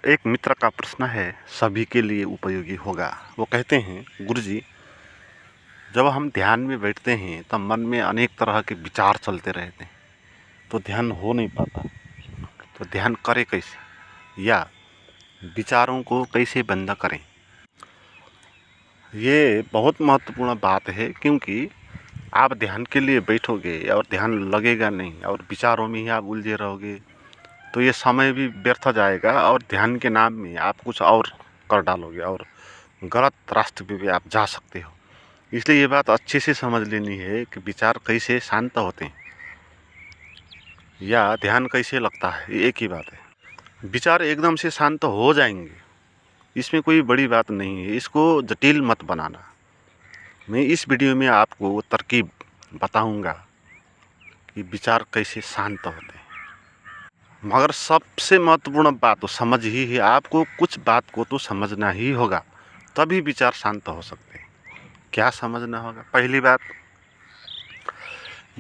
एक मित्र का प्रश्न है, सभी के लिए उपयोगी होगा। वो कहते हैं, गुरुजी, जब हम ध्यान में बैठते हैं तब मन में अनेक तरह के विचार चलते रहते हैं, तो ध्यान हो नहीं पाता। तो ध्यान करें कैसे, या विचारों को कैसे बंद करें? ये बहुत महत्वपूर्ण बात है, क्योंकि आप ध्यान के लिए बैठोगे और ध्यान लगेगा नहीं और विचारों में ही आप उलझे रहोगे, तो ये समय भी व्यर्थ जाएगा और ध्यान के नाम में आप कुछ और कर डालोगे और गलत रास्ते पे भी आप जा सकते हो। इसलिए ये बात अच्छे से समझ लेनी है कि विचार कैसे शांत होते हैं या ध्यान कैसे लगता है, ये एक ही बात है। विचार एकदम से शांत हो जाएंगे, इसमें कोई बड़ी बात नहीं है, इसको जटिल मत बनाना। मैं इस वीडियो में आपको वो तरकीब बताऊंगा कि विचार कैसे शांत होते हैं। मगर सबसे महत्वपूर्ण बात तो समझ ही है, आपको कुछ बात को तो समझना ही होगा, तभी विचार शांत हो सकते हैं। क्या समझना होगा? पहली बात,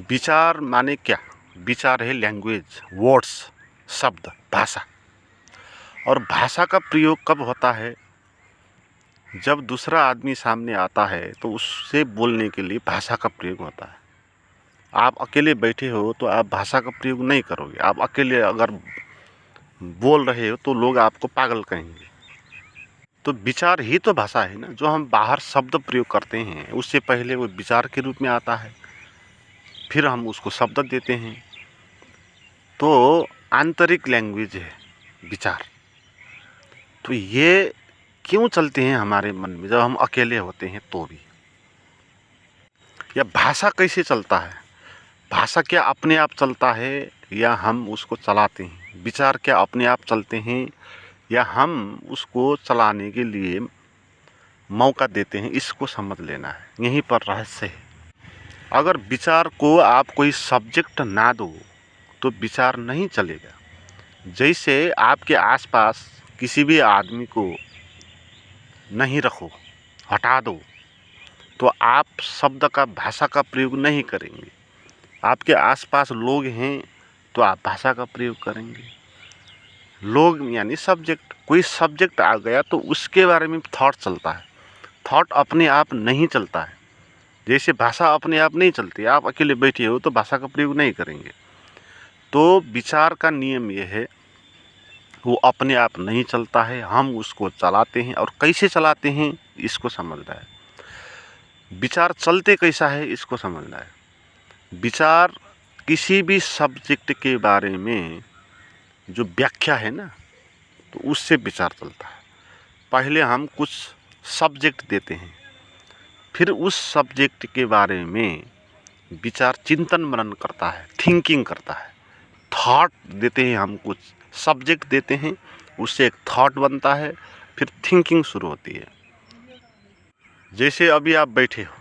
विचार माने क्या? विचार है लैंग्वेज, वर्ड्स, शब्द, भाषा। और भाषा का प्रयोग कब होता है? जब दूसरा आदमी सामने आता है तो उससे बोलने के लिए भाषा का प्रयोग होता है। आप अकेले बैठे हो तो आप भाषा का प्रयोग नहीं करोगे। आप अकेले अगर बोल रहे हो तो लोग आपको पागल कहेंगे। तो विचार ही तो भाषा है ना। जो हम बाहर शब्द प्रयोग करते हैं उससे पहले वो विचार के रूप में आता है, फिर हम उसको शब्द देते हैं। तो आंतरिक लैंग्वेज है विचार। तो ये क्यों चलते हैं हमारे मन में जब हम अकेले होते हैं तो भी? या भाषा कैसे चलता है? भाषा क्या अपने आप चलता है या हम उसको चलाते हैं? विचार क्या अपने आप चलते हैं या हम उसको चलाने के लिए मौका देते हैं? इसको समझ लेना है, यहीं पर रहस्य है। अगर विचार को आप कोई सब्जेक्ट ना दो तो विचार नहीं चलेगा। जैसे आपके आसपास किसी भी आदमी को नहीं रखो, हटा दो, तो आप शब्द का, भाषा का प्रयोग नहीं करेंगे। आपके आसपास लोग हैं तो आप भाषा का प्रयोग करेंगे। लोग यानी सब्जेक्ट, कोई सब्जेक्ट आ गया तो उसके बारे में थॉट चलता है। थॉट अपने आप नहीं चलता है। जैसे भाषा अपने आप नहीं चलती, आप अकेले बैठे हो तो भाषा का प्रयोग नहीं करेंगे। तो विचार का नियम ये है, वो अपने आप नहीं चलता है, हम उसको चलाते हैं। और कैसे चलाते हैं इसको समझना है। विचार चलते कैसा है इसको समझना है। विचार किसी भी सब्जेक्ट के बारे में जो व्याख्या है ना, तो उससे विचार चलता है। पहले हम कुछ सब्जेक्ट देते हैं, फिर उस सब्जेक्ट के बारे में विचार चिंतन मनन करता है, थिंकिंग करता है। थॉट देते हैं, हम कुछ सब्जेक्ट देते हैं, उससे एक थॉट बनता है, फिर थिंकिंग शुरू होती है। जैसे अभी आप बैठे हो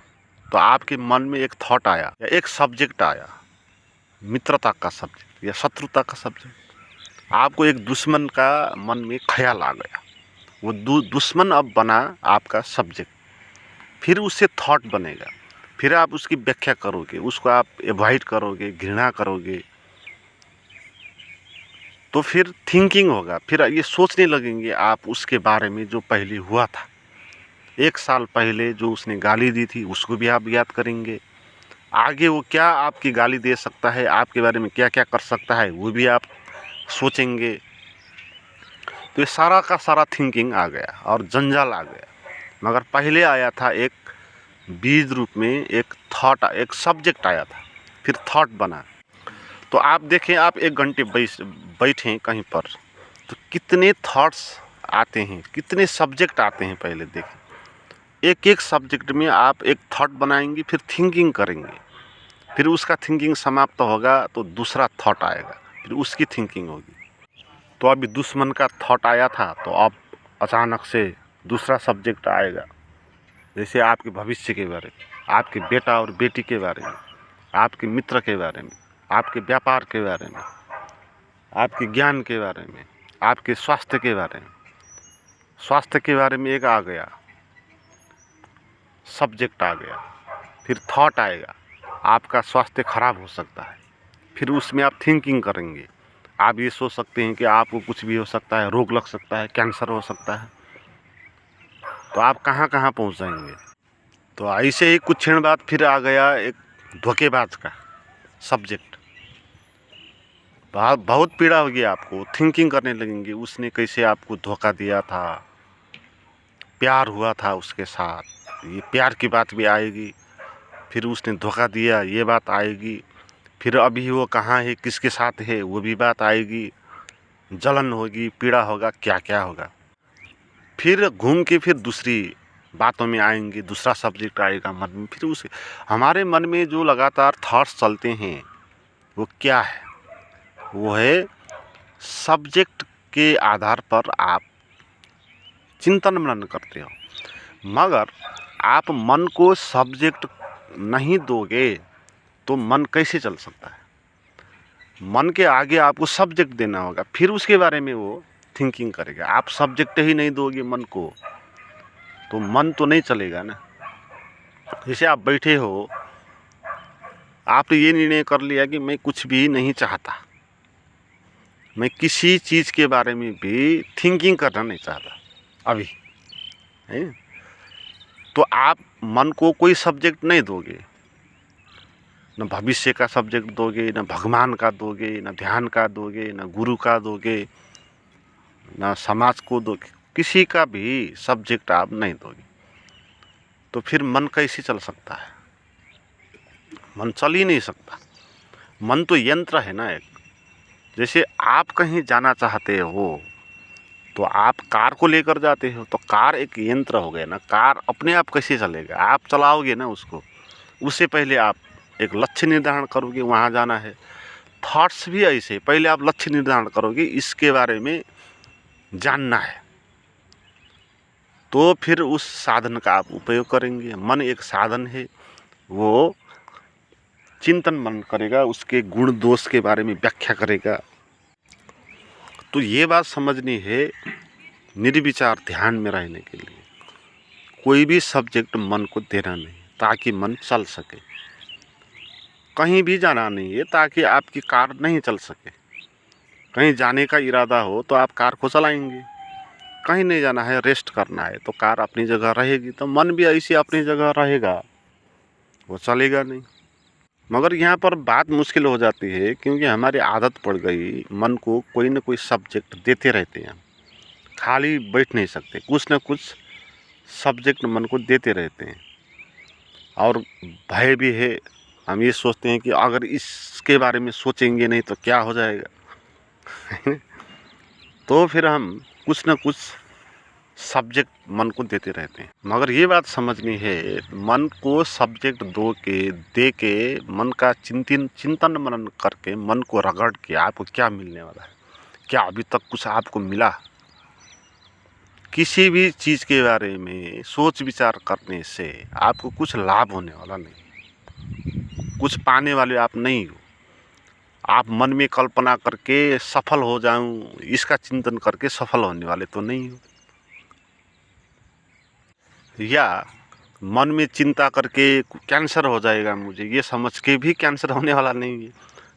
तो आपके मन में एक थॉट आया या एक सब्जेक्ट आया, मित्रता का सब्जेक्ट या शत्रुता का सब्जेक्ट। आपको एक दुश्मन का मन में ख्याल आ गया, वो दुश्मन अब बना आपका सब्जेक्ट। फिर उससे थॉट बनेगा, फिर आप उसकी व्याख्या करोगे, उसको आप एवॉइड करोगे, घृणा करोगे, तो फिर थिंकिंग होगा। फिर ये सोचने लगेंगे आप उसके बारे में जो पहले हुआ था। 1 साल पहले जो उसने गाली दी थी उसको भी आप याद करेंगे। आगे वो क्या आपकी गाली दे सकता है, आपके बारे में क्या क्या कर सकता है, वो भी आप सोचेंगे। तो ये सारा का सारा थिंकिंग आ गया और जंजाल आ गया। मगर पहले आया था एक बीज रूप में, एक थॉट, एक सब्जेक्ट आया था, फिर थॉट बना। तो आप देखें, आप 1 घंटे बैठें कहीं पर तो कितने थॉट्स आते हैं, कितने सब्जेक्ट आते हैं। पहले देखें, एक एक सब्जेक्ट में आप एक थॉट बनाएंगे, फिर थिंकिंग करेंगे, फिर उसका थिंकिंग समाप्त होगा तो दूसरा थॉट आएगा, फिर उसकी थिंकिंग होगी। तो अभी दुश्मन का थॉट आया था, तो अब अचानक से दूसरा सब्जेक्ट आएगा। जैसे आपके भविष्य के बारे में, आपके बेटा और बेटी के बारे में, आपके मित्र के बारे में, आपके व्यापार के बारे में, आपके ज्ञान के बारे में, आपके स्वास्थ्य के बारे में। स्वास्थ्य के बारे में एक आ गया, सब्जेक्ट आ गया, फिर थॉट आएगा, आपका स्वास्थ्य खराब हो सकता है, फिर उसमें आप थिंकिंग करेंगे, आप ये सोच सकते हैं कि आपको कुछ भी हो सकता है, रोग लग सकता है, कैंसर हो सकता है, तो आप कहाँ कहाँ पहुँच जाएंगे। तो ऐसे ही कुछ क्षण बाद फिर आ गया एक धोखेबाज का सब्जेक्ट। बहुत पीड़ा होगी आपको, थिंकिंग करने लगेंगे उसने कैसे आपको धोखा दिया था, प्यार हुआ था उसके साथ, ये प्यार की बात भी आएगी, फिर उसने धोखा दिया ये बात आएगी, फिर अभी वो कहाँ है, किसके साथ है, वो भी बात आएगी, जलन होगी, पीड़ा होगा, क्या क्या होगा। फिर घूम के फिर दूसरी बातों में आएंगे, दूसरा सब्जेक्ट आएगा मन में। फिर उस हमारे मन में जो लगातार थॉट्स चलते हैं वो क्या है, वो है सब्जेक्ट के आधार पर आप चिंतन मनन करते हो। मगर आप मन को सब्जेक्ट नहीं दोगे तो मन कैसे चल सकता है। मन के आगे आपको सब्जेक्ट देना होगा, फिर उसके बारे में वो थिंकिंग करेगा। आप सब्जेक्ट ही नहीं दोगे मन को तो मन तो नहीं चलेगा ना। जैसे आप बैठे हो, आपने ये निर्णय कर लिया कि मैं कुछ भी नहीं चाहता, मैं किसी चीज़ के बारे में भी थिंकिंग करना नहीं चाहता अभी, है। तो आप मन को कोई सब्जेक्ट नहीं दोगे, न भविष्य का सब्जेक्ट दोगे, न भगवान का दोगे, न ध्यान का दोगे, न गुरु का दोगे, न समाज को दोगे, किसी का भी सब्जेक्ट आप नहीं दोगे। तो फिर मन कैसे चल सकता है, मन चल ही नहीं सकता। मन तो यंत्र है ना एक। जैसे आप कहीं जाना चाहते हो तो आप कार को लेकर जाते हो, तो कार एक यंत्र हो गया ना। कार अपने आप कैसे चलेगा, आप चलाओगे ना उसको। उससे पहले आप एक लक्ष्य निर्धारण करोगे, वहाँ जाना है। थॉट्स भी ऐसे, पहले आप लक्ष्य निर्धारण करोगे, इसके बारे में जानना है, तो फिर उस साधन का आप उपयोग करेंगे। मन एक साधन है, वो चिंतन मन करेगा, उसके गुण दोष के बारे में व्याख्या करेगा। तो ये बात समझनी है, निर्विचार ध्यान में रहने के लिए कोई भी सब्जेक्ट मन को देना नहीं, ताकि मन चल सके। कहीं भी जाना नहीं है ताकि आपकी कार नहीं चल सके। कहीं जाने का इरादा हो तो आप कार को चलाएंगे, कहीं नहीं जाना है, रेस्ट करना है, तो कार अपनी जगह रहेगी। तो मन भी ऐसे अपनी जगह रहेगा, वो चलेगा नहीं। मगर यहाँ पर बात मुश्किल हो जाती है, क्योंकि हमारी आदत पड़ गई मन को कोई ना कोई सब्जेक्ट देते रहते हैं। खाली बैठ नहीं सकते, कुछ ना कुछ सब्जेक्ट मन को देते रहते हैं। और भय भी है, हम ये सोचते हैं कि अगर इसके बारे में सोचेंगे नहीं तो क्या हो जाएगा। तो फिर हम कुछ ना कुछ सब्जेक्ट मन को देते रहते हैं। मगर ये बात समझनी है, मन को सब्जेक्ट दे के मन का चिंतन मनन करके, मन को रगड़ के आपको क्या मिलने वाला है, क्या अभी तक कुछ आपको मिला। किसी भी चीज़ के बारे में सोच विचार करने से आपको कुछ लाभ होने वाला नहीं, कुछ पाने वाले आप नहीं हो। आप मन में कल्पना करके सफल हो जाऊं, इसका चिंतन करके सफल होने वाले तो नहीं हो। या मन में चिंता करके कैंसर हो जाएगा मुझे, ये समझ के भी कैंसर होने वाला नहीं है।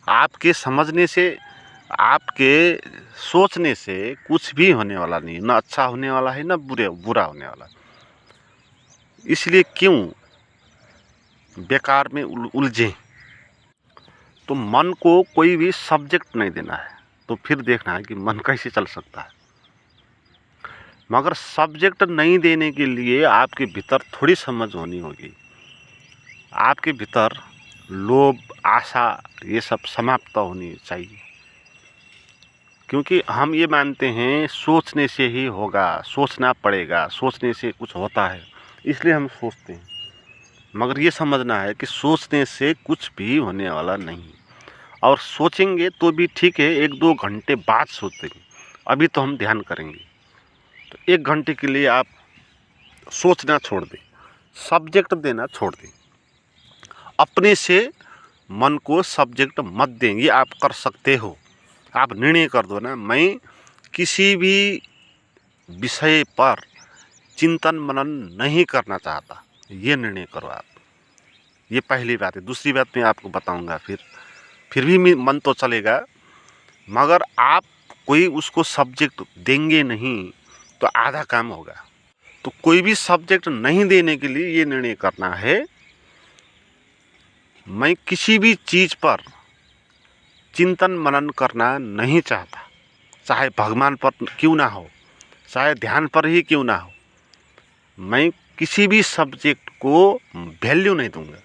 आपके समझने से, आपके सोचने से कुछ भी होने वाला नहीं है, ना अच्छा होने वाला है ना बुरा होने वाला। इसलिए क्यों बेकार में उलझे। तो मन को कोई भी सब्जेक्ट नहीं देना है, तो फिर देखना है कि मन कैसे चल सकता है। मगर सब्जेक्ट नहीं देने के लिए आपके भीतर थोड़ी समझ होनी होगी। आपके भीतर लोभ, आशा, ये सब समाप्त होनी चाहिए। क्योंकि हम ये मानते हैं सोचने से ही होगा, सोचना पड़ेगा, सोचने से कुछ होता है, इसलिए हम सोचते हैं। मगर ये समझना है कि सोचने से कुछ भी होने वाला नहीं। और सोचेंगे तो भी ठीक है, 1-2 घंटे बाद सोचेंगे, अभी तो हम ध्यान करेंगे। तो 1 घंटे के लिए आप सोचना छोड़ दें, सब्जेक्ट देना छोड़ दें। अपने से मन को सब्जेक्ट मत दें, ये आप कर सकते हो। आप निर्णय कर दो ना, मैं किसी भी विषय पर चिंतन मनन नहीं करना चाहता, ये निर्णय करो आप। ये पहली बात है। दूसरी बात मैं आपको बताऊंगा, फिर भी मन तो चलेगा। मगर आप कोई उसको सब्जेक्ट देंगे नहीं तो आधा काम होगा। तो कोई भी सब्जेक्ट नहीं देने के लिए ये निर्णय करना है, मैं किसी भी चीज़ पर चिंतन मनन करना नहीं चाहता, चाहे भगवान पर क्यों ना हो, चाहे ध्यान पर ही क्यों ना हो, मैं किसी भी सब्जेक्ट को वैल्यू नहीं दूंगा।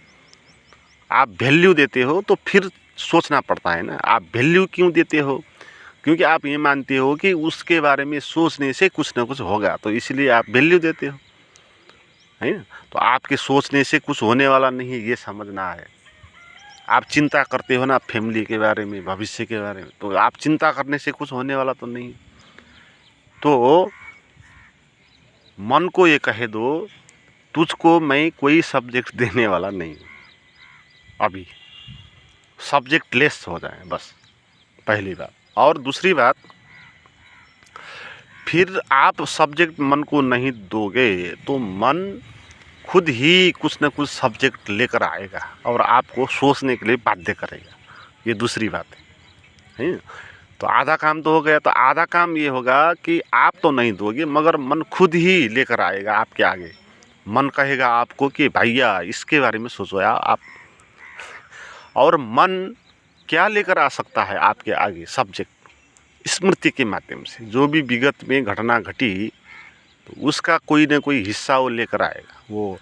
आप वैल्यू देते हो तो फिर सोचना पड़ता है ना, आप वैल्यू क्यों देते हो? क्योंकि आप ये मानते हो कि उसके बारे में सोचने से कुछ ना कुछ होगा, तो इसलिए आप वैल्यू देते हो, है ना। तो आपके सोचने से कुछ होने वाला नहीं है, ये समझना है। आप चिंता करते हो ना फैमिली के बारे में, भविष्य के बारे में, तो आप चिंता करने से कुछ होने वाला तो नहीं। तो मन को ये कह दो, तुझको मैं कोई सब्जेक्ट देने वाला नहीं हूँ, अभी सब्जेक्ट लेस हो जाए बस, पहली बात। और दूसरी बात, फिर आप सब्जेक्ट मन को नहीं दोगे तो मन खुद ही कुछ न कुछ सब्जेक्ट लेकर आएगा और आपको सोचने के लिए बाध्य करेगा। ये दूसरी बात है। तो आधा काम तो हो गया। तो आधा काम ये होगा कि आप तो नहीं दोगे मगर मन खुद ही लेकर आएगा आपके आगे। मन कहेगा आपको कि भैया इसके बारे में सोचो यार आप। और मन क्या लेकर आ सकता है आपके आगे? सब्जेक्ट स्मृति के माध्यम से, जो भी विगत में घटना घटी तो उसका कोई न कोई हिस्सा वो लेकर आएगा। वो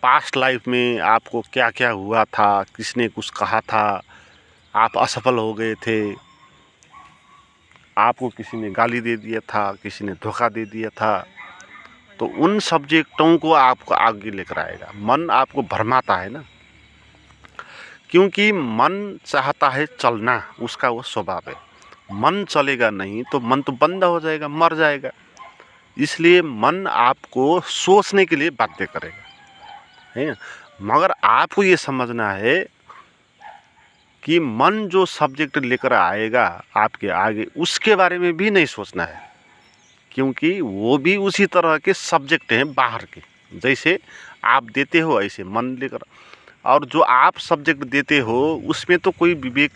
पास्ट लाइफ में आपको क्या क्या हुआ था, किसने कुछ कहा था, आप असफल हो गए थे, आपको किसी ने गाली दे दिया था, किसी ने धोखा दे दिया था, तो उन सब्जेक्टों को आपको आगे लेकर आएगा। मन आपको भरमाता है ना, क्योंकि मन चाहता है चलना, उसका वो स्वभाव है। मन चलेगा नहीं तो मन तो बंद हो जाएगा, मर जाएगा। इसलिए मन आपको सोचने के लिए बाध्य करेगा, है। मगर आपको ये समझना है कि मन जो सब्जेक्ट लेकर आएगा आपके आगे, उसके बारे में भी नहीं सोचना है, क्योंकि वो भी उसी तरह के सब्जेक्ट हैं बाहर के। जैसे आप देते हो ऐसे मन लेकर, और जो आप सब्जेक्ट देते हो उसमें तो कोई विवेक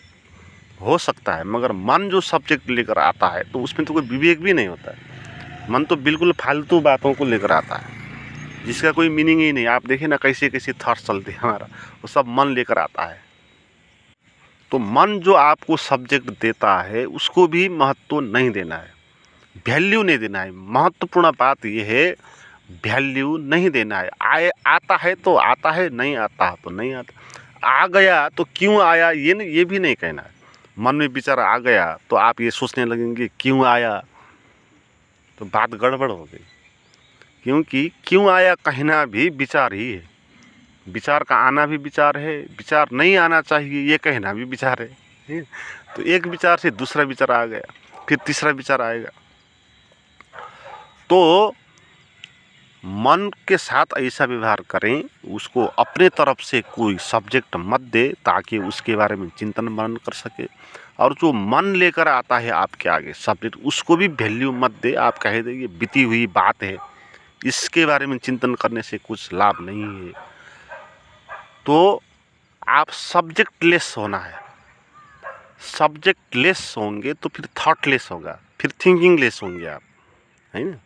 हो सकता है, मगर मन जो सब्जेक्ट लेकर आता है तो उसमें तो कोई विवेक भी नहीं होता है। मन तो बिल्कुल फालतू बातों को लेकर आता है, जिसका कोई मीनिंग ही नहीं। आप देखिए ना कैसे कैसे थॉट्स चलते हैं हमारा, वो सब मन लेकर आता है। तो मन जो आपको सब्जेक्ट देता है उसको भी महत्व नहीं देना है, वैल्यू नहीं देना है। महत्वपूर्ण बात यह है, वैल्यू नहीं देना है। आता है तो आता है, नहीं आता है तो नहीं आता। आ गया तो क्यों आया ये भी नहीं कहना है। मन में विचार आ गया तो आप ये सोचने लगेंगे क्यों आया, तो बात गड़बड़ हो गई। क्योंकि क्यों आया कहना भी विचार ही है, विचार का आना भी विचार है, विचार नहीं आना चाहिए ये कहना भी विचार है। तो एक विचार से दूसरा विचार आ गया, फिर तीसरा विचार आएगा। तो मन के साथ ऐसा व्यवहार करें, उसको अपने तरफ से कोई सब्जेक्ट मत दे ताकि उसके बारे में चिंतन मनन कर सके। और जो मन लेकर आता है आपके आगे सब्जेक्ट, उसको भी वैल्यू मत दे। आप कह दे ये बीती हुई बात है, इसके बारे में चिंतन करने से कुछ लाभ नहीं है। तो आप सब्जेक्ट लेस होना है। सब्जेक्ट लेस होंगे तो फिर थॉट लेस होगा, फिर थिंकिंग लेस होंगे आप, है ना।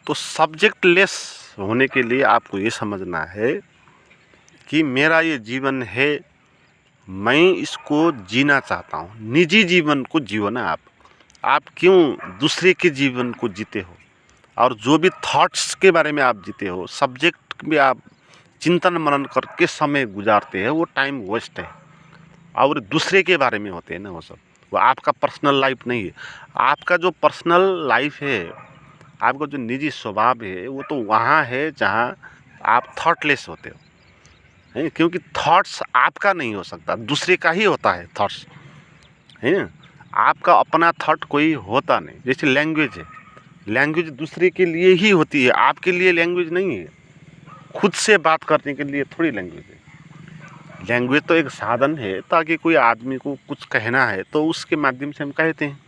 तो सब्जेक्ट लेस होने के लिए आपको ये समझना है कि मेरा ये जीवन है, मैं इसको जीना चाहता हूँ। निजी जीवन को जियो ना आप क्यों दूसरे के जीवन को जीते हो? और जो भी थॉट्स के बारे में आप जीते हो, सब्जेक्ट में आप चिंतन मनन करके समय गुजारते हैं, वो टाइम वेस्ट है। और दूसरे के बारे में होते हैं ना वो सब, वो आपका पर्सनल लाइफ नहीं है। आपका जो पर्सनल लाइफ है, आपका जो निजी स्वभाव है, वो तो वहाँ है जहाँ आप थॉटलेस होते हो, है। क्योंकि थॉट्स आपका नहीं हो सकता, दूसरे का ही होता है थॉट्स, है ना। आपका अपना थॉट कोई होता नहीं। जैसे लैंग्वेज है, लैंग्वेज दूसरे के लिए ही होती है, आपके लिए लैंग्वेज नहीं है। खुद से बात करने के लिए थोड़ी लैंग्वेज है। लैंग्वेज तो एक साधन है, ताकि कोई आदमी को कुछ कहना है तो उसके माध्यम से हम कहते हैं।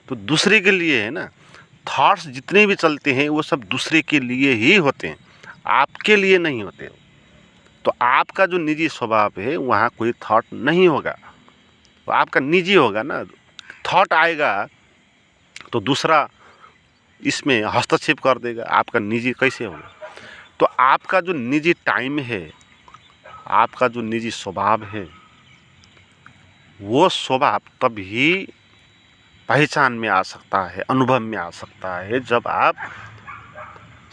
तो दूसरे के लिए है ना। थॉट्स जितने भी चलते हैं वो सब दूसरे के लिए ही होते हैं, आपके लिए नहीं होते। तो आपका जो निजी स्वभाव है वहाँ कोई थॉट नहीं होगा, तो आपका निजी होगा ना। थॉट आएगा तो दूसरा इसमें हस्तक्षेप कर देगा, आपका निजी कैसे होगा। तो आपका जो निजी टाइम है, आपका जो निजी स्वभाव है, वो स्वभाव तभी पहचान में आ सकता है, अनुभव में आ सकता है, जब आप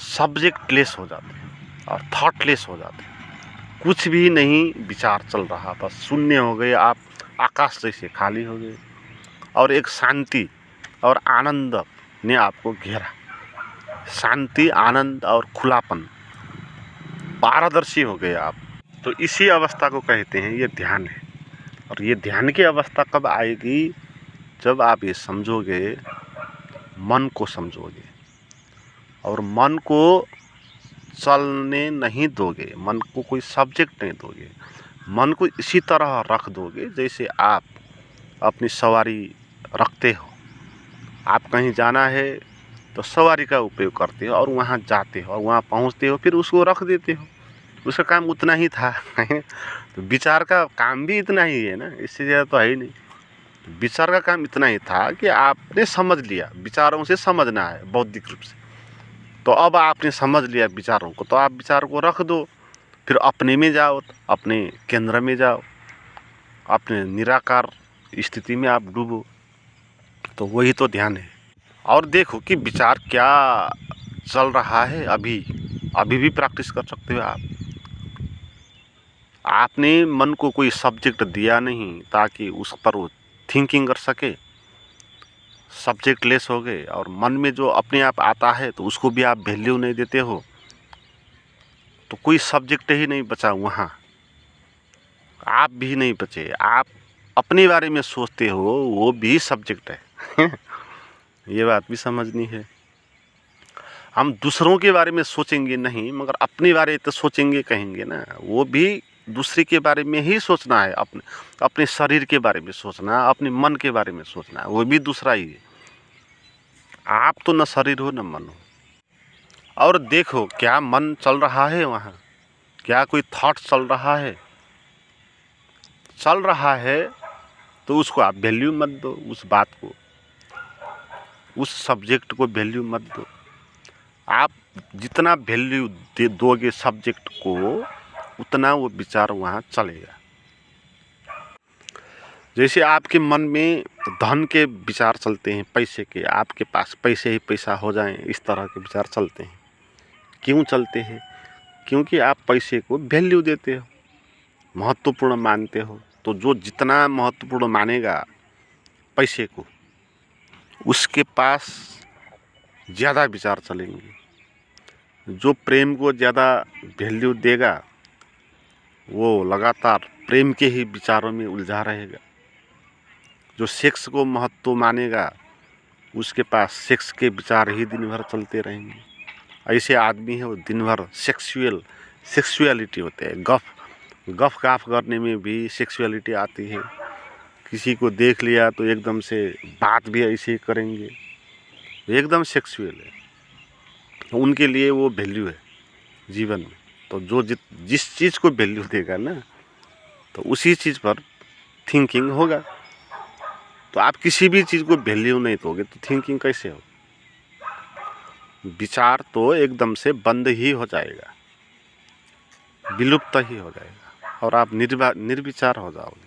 सब्जेक्टलेस हो जाते हैं और थॉटलेस हो जाते हैं। कुछ भी नहीं विचार चल रहा, बस शून्य हो गए आप, आकाश जैसे खाली हो गए, और एक शांति और आनंद ने आपको घेरा। शांति, आनंद और खुलापन, पारदर्शी हो गए आप। तो इसी अवस्था को कहते हैं ये ध्यान है। और ये ध्यान की अवस्था कब आएगी? जब आप ये समझोगे, मन को समझोगे और मन को चलने नहीं दोगे, मन को कोई सब्जेक्ट नहीं दोगे, मन को इसी तरह रख दोगे जैसे आप अपनी सवारी रखते हो। आप कहीं जाना है तो सवारी का उपयोग करते हो और वहाँ जाते हो और वहाँ पहुँचते हो, फिर उसको रख देते हो। उसका काम उतना ही था। तो विचार का काम भी इतना ही है ना, इससे ज़्यादा तो है ही नहीं। विचार का काम इतना ही था कि आपने समझ लिया, विचारों से समझना है बौद्धिक रूप से। तो अब आपने समझ लिया विचारों को, तो आप विचार को रख दो, फिर अपने में जाओ, अपने केंद्र में जाओ, अपने निराकार स्थिति में आप डूबो। तो वही तो ध्यान है। और देखो कि विचार क्या चल रहा है, अभी भी प्रैक्टिस कर सकते हो आप। आपने मन को कोई सब्जेक्ट दिया नहीं ताकि उस पर वो थिंकिंग कर सके, सब्जेक्टलेस हो गए, और मन में जो अपने आप आता है तो उसको भी आप वैल्यू नहीं देते हो, तो कोई सब्जेक्ट ही नहीं बचा वहाँ, आप भी नहीं बचे। आप अपने बारे में सोचते हो, वो भी सब्जेक्ट है। ये बात भी समझनी है। हम दूसरों के बारे में सोचेंगे नहीं, मगर अपने बारे में तो सोचेंगे, कहेंगे ना, वो भी दूसरे के बारे में ही सोचना है। अपने शरीर के बारे में सोचना, अपने मन के बारे में सोचना, वो भी दूसरा ही है। आप तो न शरीर हो न मन हो। और देखो क्या मन चल रहा है वहाँ, क्या कोई थॉट चल रहा है? चल रहा है तो उसको आप वैल्यू मत दो, उस बात को, उस सब्जेक्ट को वैल्यू मत दो। आप जितना वैल्यू दोगे सब्जेक्ट को, उतना वो विचार वहाँ चलेगा। जैसे आपके मन में धन के विचार चलते हैं, पैसे के, आपके पास पैसे ही पैसा हो जाए, इस तरह के विचार चलते हैं। क्यों चलते हैं? क्योंकि आप पैसे को वैल्यू देते हो, महत्वपूर्ण मानते हो। तो जो जितना महत्वपूर्ण मानेगा पैसे को, उसके पास ज़्यादा विचार चलेंगे। जो प्रेम को ज़्यादा वैल्यू देगा, वो लगातार प्रेम के ही विचारों में उलझा रहेगा। जो सेक्स को महत्व मानेगा, उसके पास सेक्स के विचार ही दिन भर चलते रहेंगे। ऐसे आदमी है वो दिन भर सेक्सुअलिटी होते हैं, गफ गाफ करने में भी सेक्सुअलिटी आती है। किसी को देख लिया तो एकदम से बात भी ऐसे ही करेंगे, एकदम सेक्सुअल है। तो उनके लिए वो वैल्यू है जीवन में। तो जो जिस चीज़ को वैल्यू देगा ना, तो उसी चीज़ पर थिंकिंग होगा। तो आप किसी भी चीज़ को वैल्यू नहीं दोगे तो थिंकिंग कैसे हो? विचार तो एकदम से बंद ही हो जाएगा, विलुप्त ही हो जाएगा, और आप निर्विचार हो जाओगे।